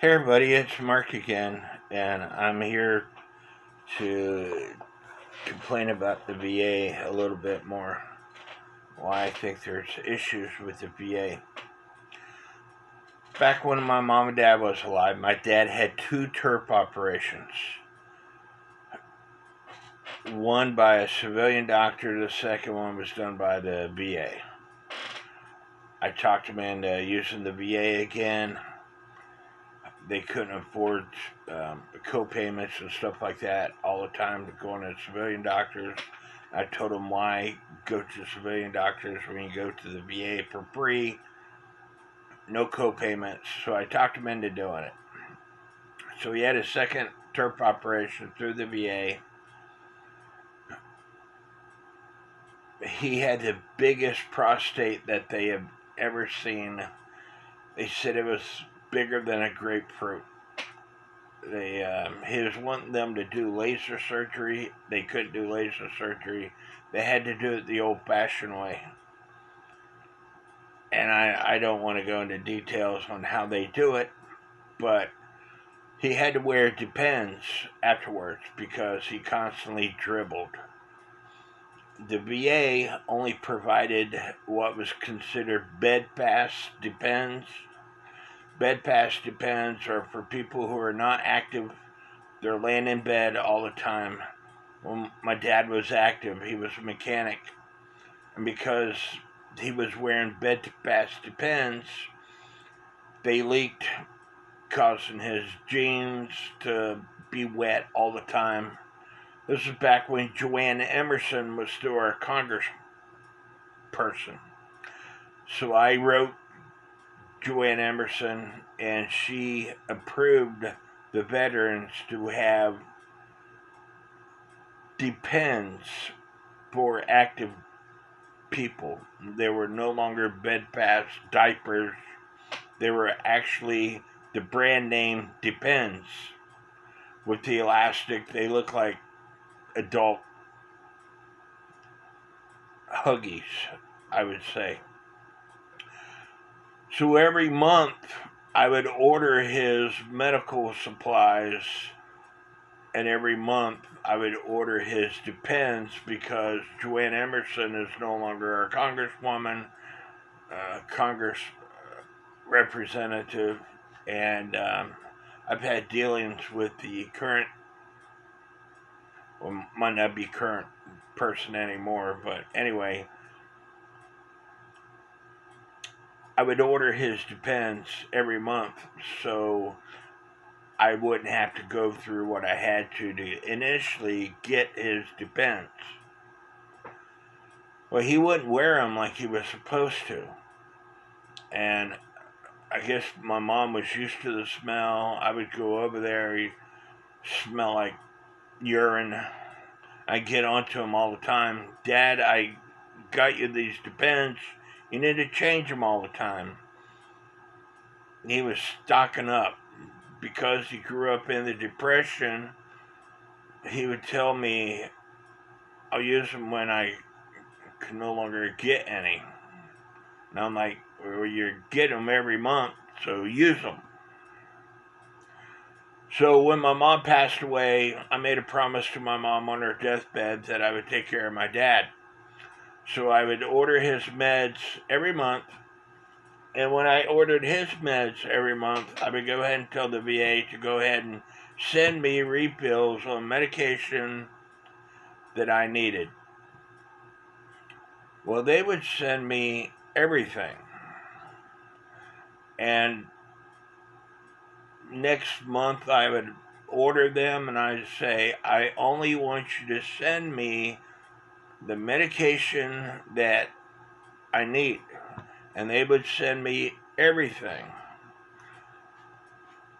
Hey everybody, it's Mark again, and I'm here to complain about the VA a little bit more. Why I think there's issues with the VA. Back when my mom and dad was alive, my dad had 2 TURP operations. One by a civilian doctor, the second one was done by the VA. I talked him into using the VA again. They couldn't afford co-payments and stuff like that all the time to go to civilian doctors. I told them why go to civilian doctors when you go to the VA for free, no co-payments. So I talked him into doing it. So he had his second TURP operation through the VA. He had the biggest prostate that they have ever seen. They said it was bigger than a grapefruit. He was wanting them to do laser surgery. They couldn't do laser surgery. They had to do it the old-fashioned way. And I don't want to go into details on how they do it, but he had to wear Depends afterwards because he constantly dribbled. The VA only provided what was considered bed pass Depends. Bed pass Depends are for people who are not active. They're laying in bed all the time. When my dad was active, he was a mechanic. And because he was wearing bed pass Depends, they leaked, causing his jeans to be wet all the time. This is back when Joanne Emerson was still our congressperson. So I wrote Joanne Emerson, and she approved the veterans to have Depends for active people. They were no longer bed pass diapers. They were actually the brand name Depends. With the elastic, they look like adult Huggies, I would say. So every month, I would order his medical supplies, and every month I would order his Depends because Joanne Emerson is no longer our congresswoman, Congress representative, and I've had dealings with the current, well, might not be current person anymore, but anyway, I would order his Depends every month so I wouldn't have to go through what I had to initially get his Depends. Well, he wouldn't wear them like he was supposed to. And I guess my mom was used to the smell. I would go over there, he'd smell like urine. I'd get onto him all the time. Dad, I got you these Depends. You need to change them all the time. He was stocking up. Because he grew up in the Depression, he would tell me, I'll use them when I can no longer get any. And I'm like, well, you get them every month, so use them. So when my mom passed away, I made a promise to my mom on her deathbed that I would take care of my dad. So I would order his meds every month. And when I ordered his meds every month, I would go ahead and tell the VA to go ahead and send me refills on medication that I needed. Well, they would send me everything. And next month I would order them and I'd say, I only want you to send me the medication that I need. And they would send me everything.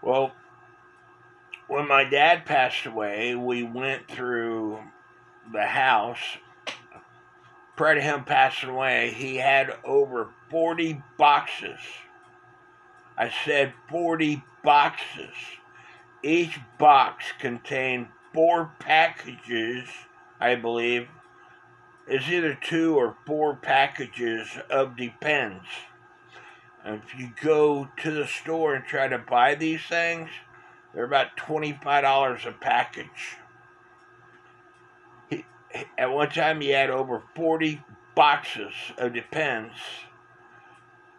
Well, when my dad passed away, we went through the house. Prior to him passing away, he had over 40 boxes. I said 40 boxes. Each box contained 4 packages, I believe. It's either 2 or 4 packages of Depends. And if you go to the store and try to buy these things, they're about $25 a package. At one time, he had over 40 boxes of Depends.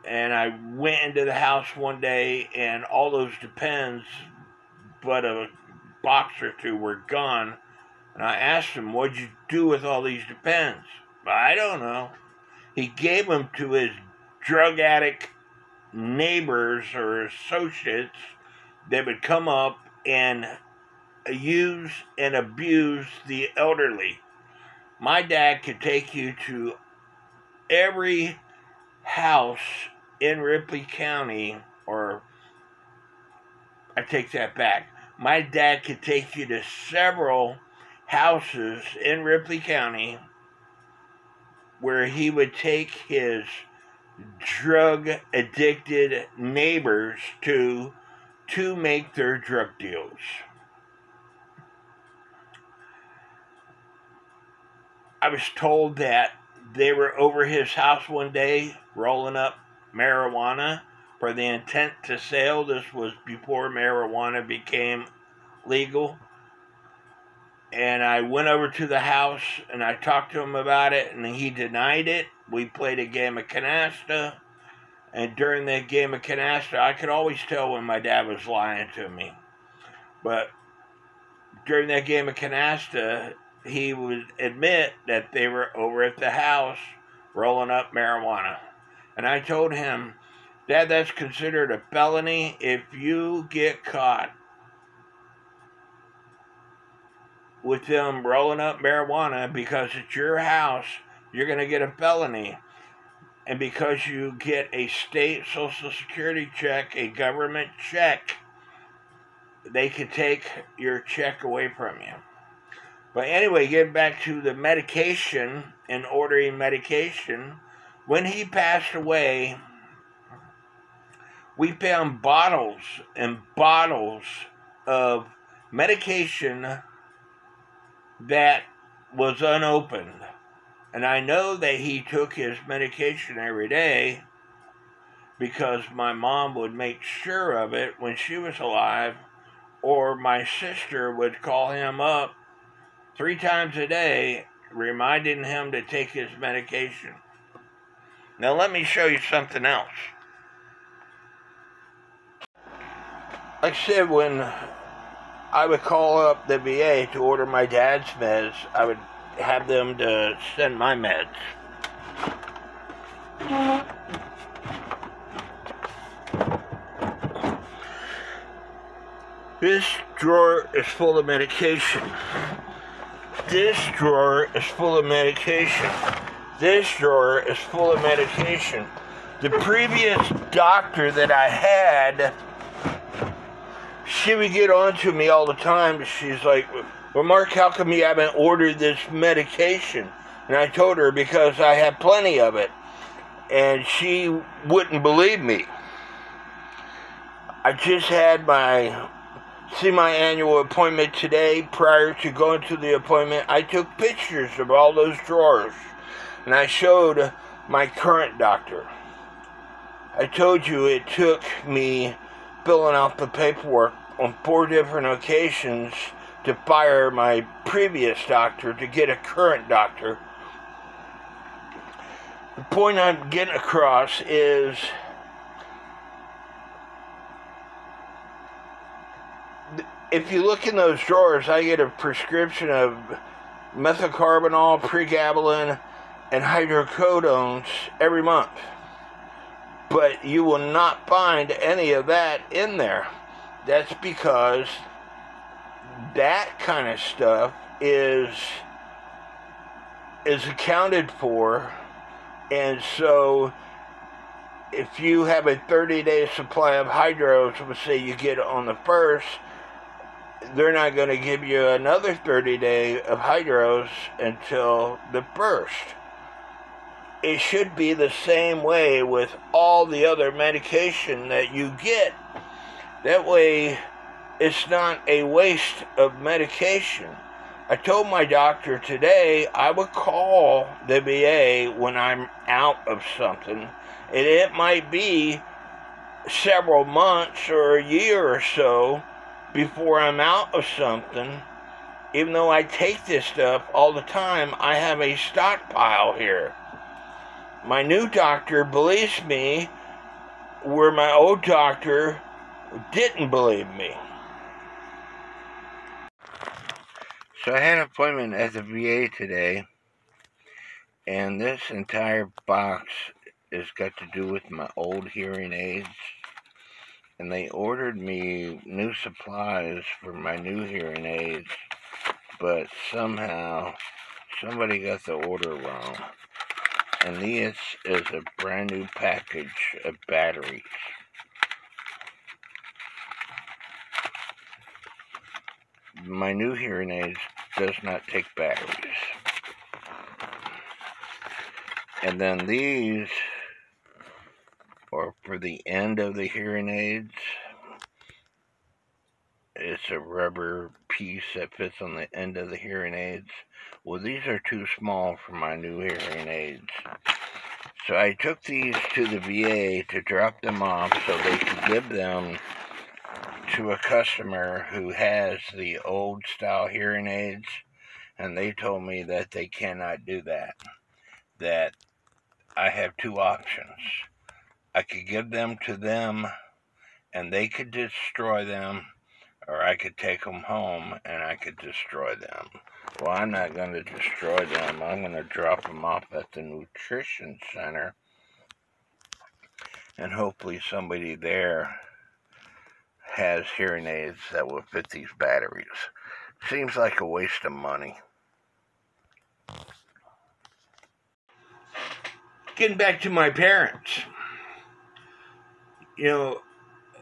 And I went into the house one day, and all those Depends, but a box or two, were gone. And I asked him, "What'd you do with all these Depends?" "I don't know." He gave them to his drug addict neighbors or associates that would come up and use and abuse the elderly. My dad could take you to every house in Ripley County, or I take that back. My dad could take you to several houses in Ripley County where he would take his drug-addicted neighbors to make their drug deals. I was told that they were over his house one day rolling up marijuana for the intent to sell. This was before marijuana became legal. And I went over to the house and I talked to him about it, and he denied it. We played a game of canasta. And during that game of canasta, I could always tell when my dad was lying to me. But during that game of canasta, he would admit that they were over at the house rolling up marijuana. And I told him, "Dad, that's considered a felony. If you get caught with them rolling up marijuana because it's your house, you're going to get a felony. And because you get a state Social Security check, a government check, they could take your check away from you." But anyway, getting back to the medication and ordering medication, when he passed away, we found bottles and bottles of medication that was unopened. And I know that he took his medication every day because my mom would make sure of it when she was alive, or my sister would call him up 3 times a day, reminding him to take his medication. Now let me show you something else. Like I said, when I would call up the VA to order my dad's meds, I would have them to send my meds. This drawer is full of medication. This drawer is full of medication. This drawer is full of medication. The previous doctor that I had, she would get on to me all the time. She's like, "Well, Mark, how come you haven't ordered this medication?" And I told her because I have plenty of it. And she wouldn't believe me. I just had my annual appointment today. Prior to going to the appointment, I took pictures of all those drawers, and I showed my current doctor. I told you it took me filling out the paperwork on 4 different occasions to fire my previous doctor to get a current doctor. The point I'm getting across is if you look in those drawers, I get a prescription of methylcarbamol, pregabalin, and hydrocodones every month. But you will not find any of that in there. That's because that kind of stuff is accounted for. And so if you have a 30-day supply of hydros, let's say you get it on the 1st, they're not going to give you another 30-day of hydros until the 1st. It should be the same way with all the other medication that you get. That way, it's not a waste of medication. I told my doctor today I would call the VA when I'm out of something, and it might be several months or a year or so before I'm out of something. Even though I take this stuff all the time, I have a stockpile here. My new doctor believes me, where my old doctor didn't believe me. So I had an appointment at the VA today, and this entire box has got to do with my old hearing aids. And they ordered me new supplies for my new hearing aids, but somehow somebody got the order wrong. And this is a brand new package of batteries. My new hearing aids does not take batteries. And then these are for the end of the hearing aids. It's a rubber piece that fits on the end of the hearing aids. Well, these are too small for my new hearing aids. So I took these to the VA to drop them off so they could give them to a customer who has the old style hearing aids, and they told me that they cannot do that. That I have two options. I could give them to them and they could destroy them, or I could take them home and I could destroy them. Well, I'm not going to destroy them. I'm going to drop them off at the nutrition center, and hopefully somebody there has hearing aids that will fit these batteries. Seems like a waste of money. Getting back to my parents. You know,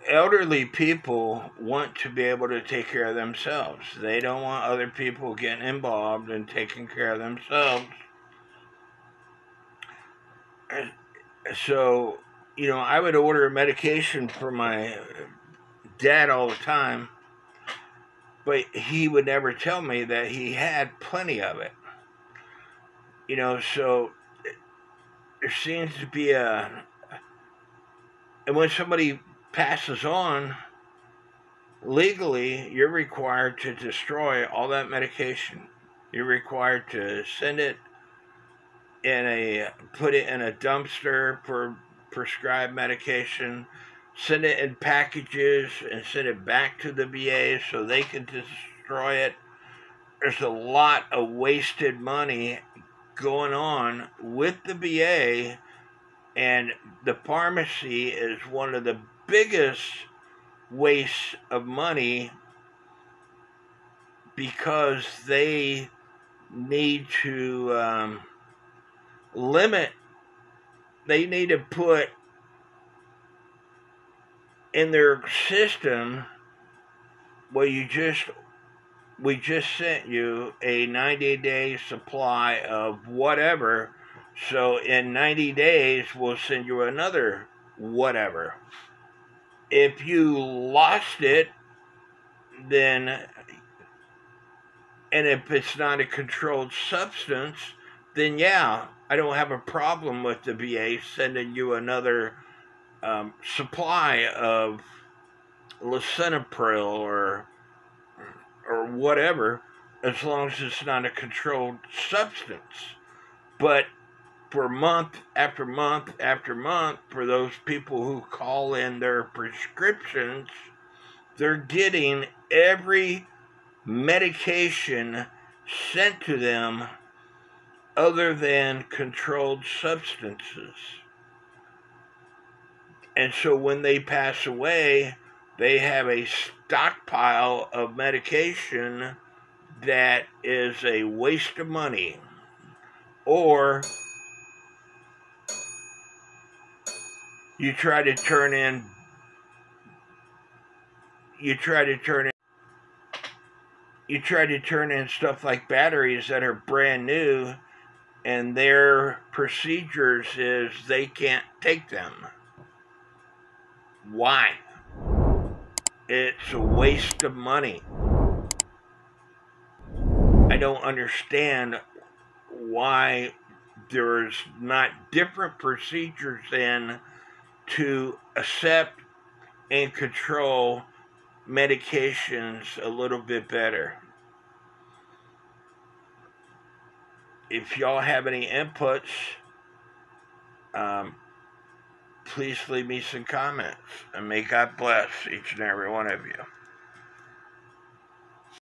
elderly people want to be able to take care of themselves. They don't want other people getting involved in taking care of themselves. So, you know, I would order medication for my dad all the time, but he would never tell me that he had plenty of it. You know, so there seems to be and when somebody passes on, legally, you're required to destroy all that medication. You're required to send it put it in a dumpster for prescribed medication, send it in packages, and send it back to the VA so they can destroy it. There's a lot of wasted money going on with the VA, and the pharmacy is one of the biggest wastes of money because they need to they need to put in their system, well, we just sent you a 90-day supply of whatever, so in 90 days we'll send you another whatever. If you lost it, then, and if it's not a controlled substance, then yeah, I don't have a problem with the VA sending you another supply of lisinopril or whatever, as long as it's not a controlled substance. But for month after month after month, for those people who call in their prescriptions, they're getting every medication sent to them other than controlled substances. And so when they pass away, they have a stockpile of medication that is a waste of money. Or you try to turn in stuff like batteries that are brand new, and their procedures is they can't take them. Why? It's a waste of money. I don't understand why there's not different procedures in to accept and control medications a little bit better. If y'all have any inputs, please leave me some comments, and may God bless each and every one of you.